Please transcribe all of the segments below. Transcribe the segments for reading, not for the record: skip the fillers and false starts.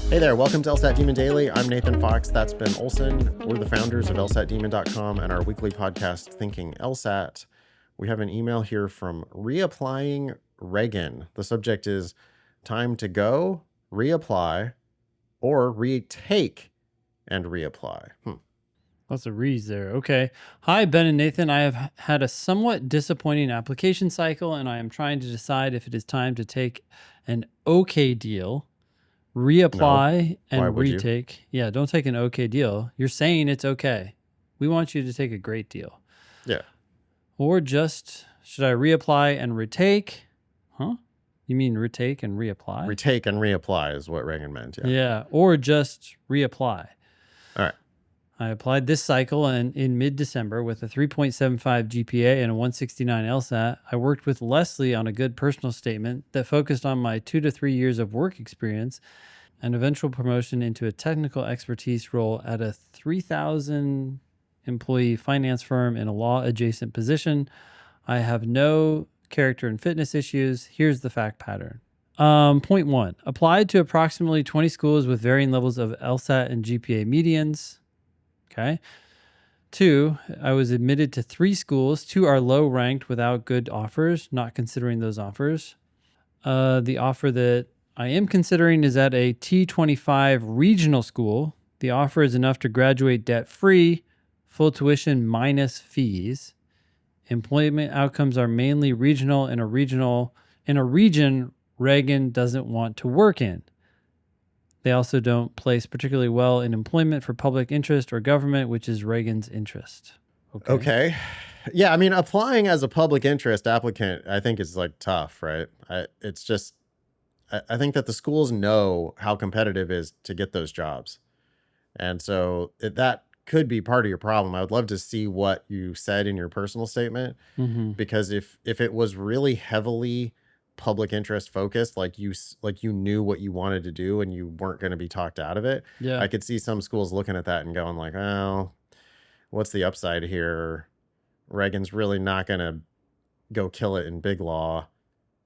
Hey there, welcome to LSAT Demon Daily. I'm Nathan Fox. That's Ben Olson. We're the founders of LSATdemon.com and our weekly podcast, Thinking LSAT. We have an email here from Reapplying Reagan. The subject is time to go, reapply, or retake and reapply. Lots of reads there. Okay. Hi, Ben and Nathan. I have had a somewhat disappointing application cycle, and I am trying to decide if it is time to take an okay deal, reapply, Why and would you? retake. Yeah, don't take an okay deal. You're saying it's okay. We want you to take a great deal. Yeah. Or just, should I reapply and retake? Huh? You mean retake and reapply? Retake and reapply is what Reagan meant. Yeah. Yeah. Or just reapply. All right. I applied this cycle in mid-December with a 3.75 GPA and a 169 LSAT. I worked with Leslie on a good personal statement that focused on my 2 to 3 years of work experience and eventual promotion into a technical expertise role at a 3,000 employee finance firm in a law-adjacent position. I have no character and fitness issues. Here's the fact pattern. Point 1, applied to approximately 20 schools with varying levels of LSAT and GPA medians. Okay. 2, I was admitted to 3 schools. 2 are low ranked without good offers, not considering those offers. The offer that I am considering is at a T25 regional school. The offer is enough to graduate debt free, full tuition minus fees. Employment outcomes are mainly regional in a region Reagan doesn't want to work in. They also don't place particularly well in employment for public interest or government, which is Reagan's interest. Okay. Yeah, I mean, applying as a public interest applicant, I think is like tough, right? I think that the schools know how competitive it is to get those jobs. And so that could be part of your problem. I would love to see what you said in your personal statement, because if it was really heavily public interest focused, like you knew what you wanted to do and you weren't going to be talked out of it, Yeah. I could see some schools looking at that and going like, oh, what's the upside here? Reagan's really not going to go kill it in big law.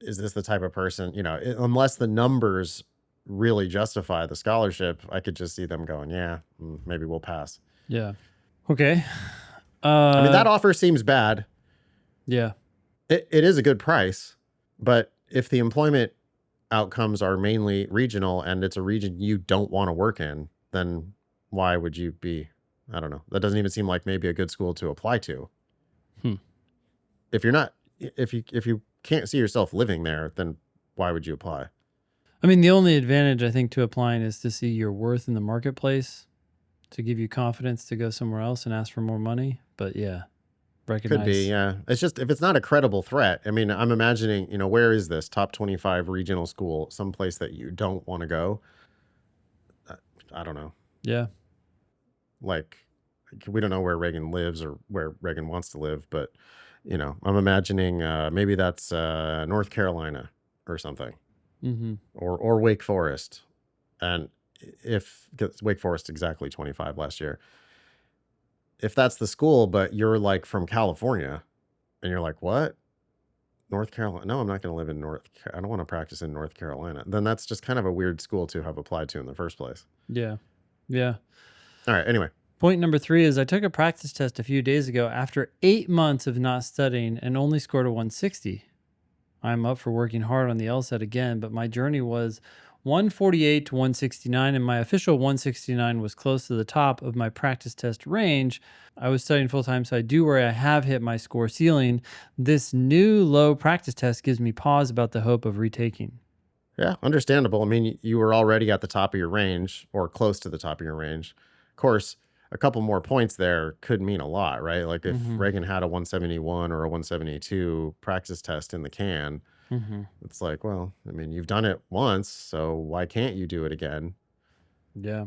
Is this the type of person, unless the numbers really justify the scholarship, I could just see them going, yeah, maybe we'll pass. Yeah. Okay. I mean, that offer seems bad. Yeah. It is a good price, but if the employment outcomes are mainly regional and it's a region you don't want to work in, then why would you be? I don't know. That doesn't even seem like maybe a good school to apply to. If you can't see yourself living there, then why would you apply? I mean, the only advantage I think to applying is to see your worth in the marketplace, to give you confidence to go somewhere else and ask for more money. But yeah, recognize. Could be, yeah. It's just, if it's not a credible threat, I mean, I'm imagining, where is this top 25 regional school, someplace that you don't want to go? I don't know. Yeah. Like, we don't know where Reagan lives or where Reagan wants to live, but, I'm imagining maybe that's North Carolina or something, or Wake Forest. And if Wake Forest exactly 25 last year, if that's the school, but you're like from California and you're like, what? North Carolina? No, I'm not going to live in I don't want to practice in North Carolina. Then that's just kind of a weird school to have applied to in the first place. Yeah. Yeah. All right. Anyway. Point number 3 is I took a practice test a few days ago after 8 months of not studying and only scored a 160. I'm up for working hard on the LSAT again, but my journey was 148 to 169, and my official 169 was close to the top of my practice test range. I was studying full-time, so I do where I have hit my score ceiling. This new low practice test gives me pause about the hope of retaking. Yeah, understandable. I mean, you were already at the top of your range or close to the top of your range. Of course, a couple more points there could mean a lot, right? Like if Reagan had a 171 or a 172 practice test in the can, it's like, well, I mean, you've done it once, so why can't you do it again? Yeah.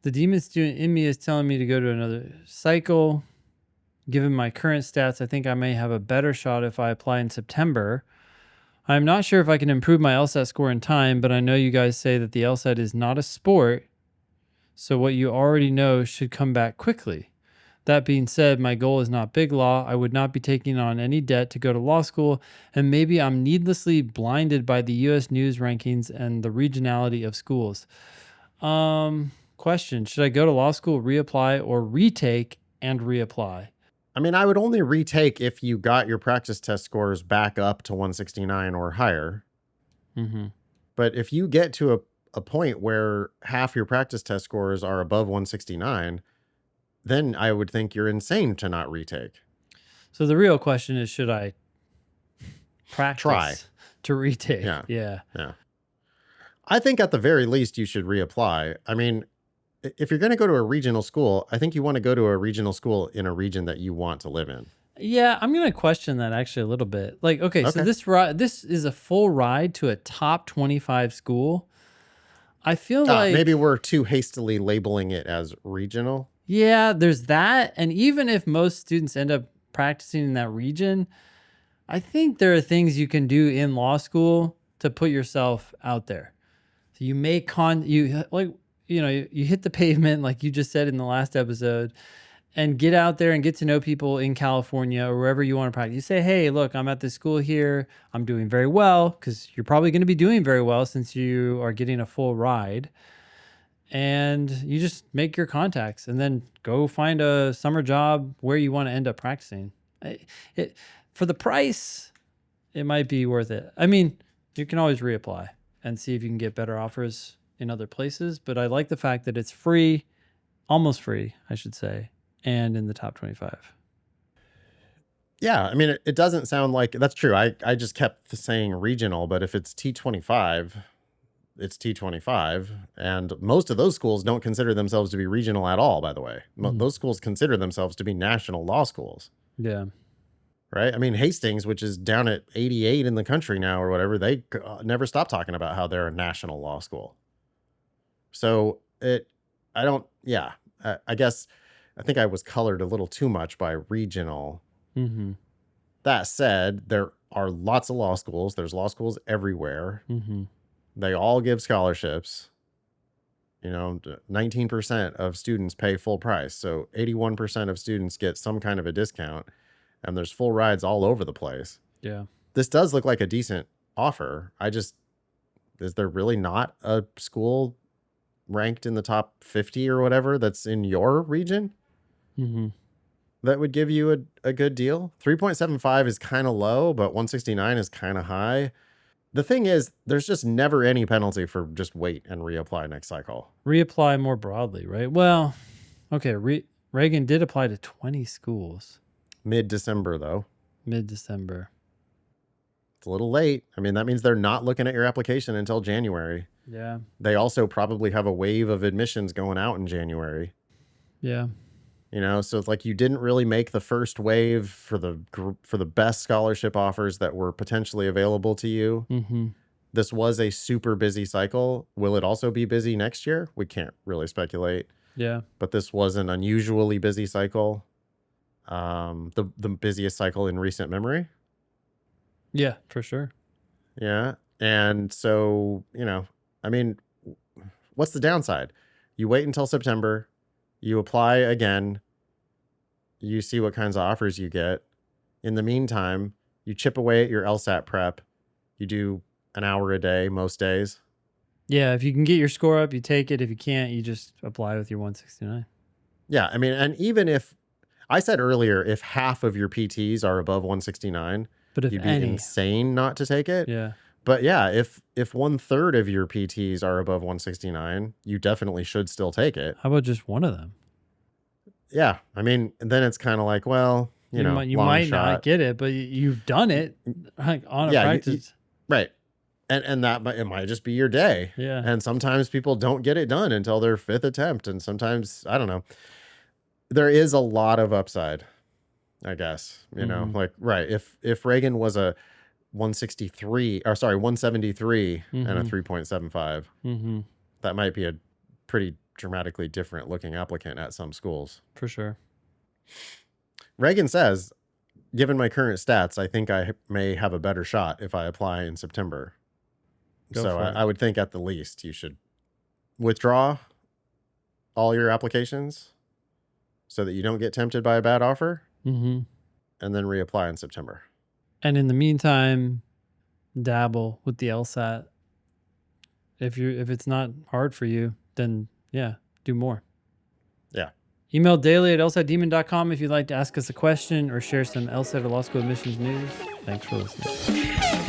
The demon student in me is telling me to go to another cycle. Given my current stats, I think I may have a better shot if I apply in September. I'm not sure if I can improve my LSAT score in time, but I know you guys say that the LSAT is not a sport, so what you already know should come back quickly. That being said, my goal is not big law. I would not be taking on any debt to go to law school, and maybe I'm needlessly blinded by the U.S. news rankings and the regionality of schools. Question: should I go to law school, reapply, or retake and reapply? I mean, I would only retake if you got your practice test scores back up to 169 or higher. Mm-hmm. But if you get to a point where half your practice test scores are above 169, then I would think you're insane to not retake. So the real question is, should I Try. practice to retake? Yeah. Yeah. Yeah. I think at the very least you should reapply. I mean, if you're going to go to a regional school, I think you want to go to a regional school in a region that you want to live in. Yeah, I'm gonna question that actually a little bit. Like, okay, so Okay. this is a full ride to a top 25 school. I feel Maybe like, we're too hastily labeling it as regional. yeah, there's that. And even if most students end up practicing in that region, I think there are things you can do in law school to put yourself out there. So you make you like, you hit the pavement like you just said in the last episode, and get out there and get to know people in California or wherever you want to practice. You say, hey, look, I'm at this school here. I'm doing very well, because you're probably going to be doing very well since you are getting a full ride. And you just make your contacts and then go find a summer job where you want to end up practicing. It, for the price, it might be worth it. I mean, you can always reapply and see if you can get better offers in other places. But I like the fact that it's free, almost free, I should say, and in the top 25. Yeah, I mean, it doesn't sound like that's true. I just kept saying regional, but if it's T25, it's T25. And most of those schools don't consider themselves to be regional at all, by the way. Those schools consider themselves to be national law schools. Yeah. Right. I mean, Hastings, which is down at 88 in the country now or whatever, they never stop talking about how they're a national law school. So I guess I think I was colored a little too much by regional. Mm-hmm. That said, there are lots of law schools. There's law schools everywhere. Mm-hmm. They all give scholarships. 19% of students pay full price. So 81% of students get some kind of a discount, and there's full rides all over the place. Yeah. This does look like a decent offer. Is there really not a school ranked in the top 50 or whatever that's in your region Mm-hmm. that would give you a good deal? 3.75 is kind of low, but 169 is kind of high. The thing is, there's just never any penalty for just wait and reapply next cycle. Reapply more broadly, right? Well, okay. Reagan did apply to 20 schools Mid-December, though. mid-December. It's a little late. I mean, that means they're not looking at your application until January. Yeah. They also probably have a wave of admissions going out in January. Yeah. So it's like you didn't really make the first wave for the best scholarship offers that were potentially available to you. Mm-hmm. This was a super busy cycle. Will it also be busy next year? We can't really speculate. Yeah. But this was an unusually busy cycle. The busiest cycle in recent memory. Yeah, for sure. Yeah. And so, I mean, what's the downside? You wait until September, you apply again, you see what kinds of offers you get. In the meantime, you chip away at your LSAT prep. You do an hour a day most days. Yeah, if you can get your score up, you take it. If you can't, you just apply with your 169. Yeah, I mean, and even if I said earlier, if half of your PTs are above 169, But if you'd be any, insane not to take it. yeah. But yeah, if 1/3 of your PTs are above 169, you definitely should still take it. How about just one of them? Yeah, I mean, then it's kind of like, well, You long might shot. not get it, but you've done it like on a Yeah, practice. right. And it might just be your day. Yeah. And sometimes people don't get it done until their fifth attempt, and sometimes I don't know. There is a lot of upside, I guess. Like right. If Reagan was a 173 and a 3.75, Mm-hmm. that might be a pretty dramatically different looking applicant at some schools. For sure. Reagan says, given my current stats, I think I may have a better shot if I apply in September. So I would think at the least you should withdraw all your applications so that you don't get tempted by a bad offer, Mm-hmm. and then reapply in September. And in the meantime, dabble with the LSAT. If it's not hard for you, then yeah, do more. Yeah. Email daily@lsatdemon.com if you'd like to ask us a question or share some LSAT or law school admissions news. Thanks for listening.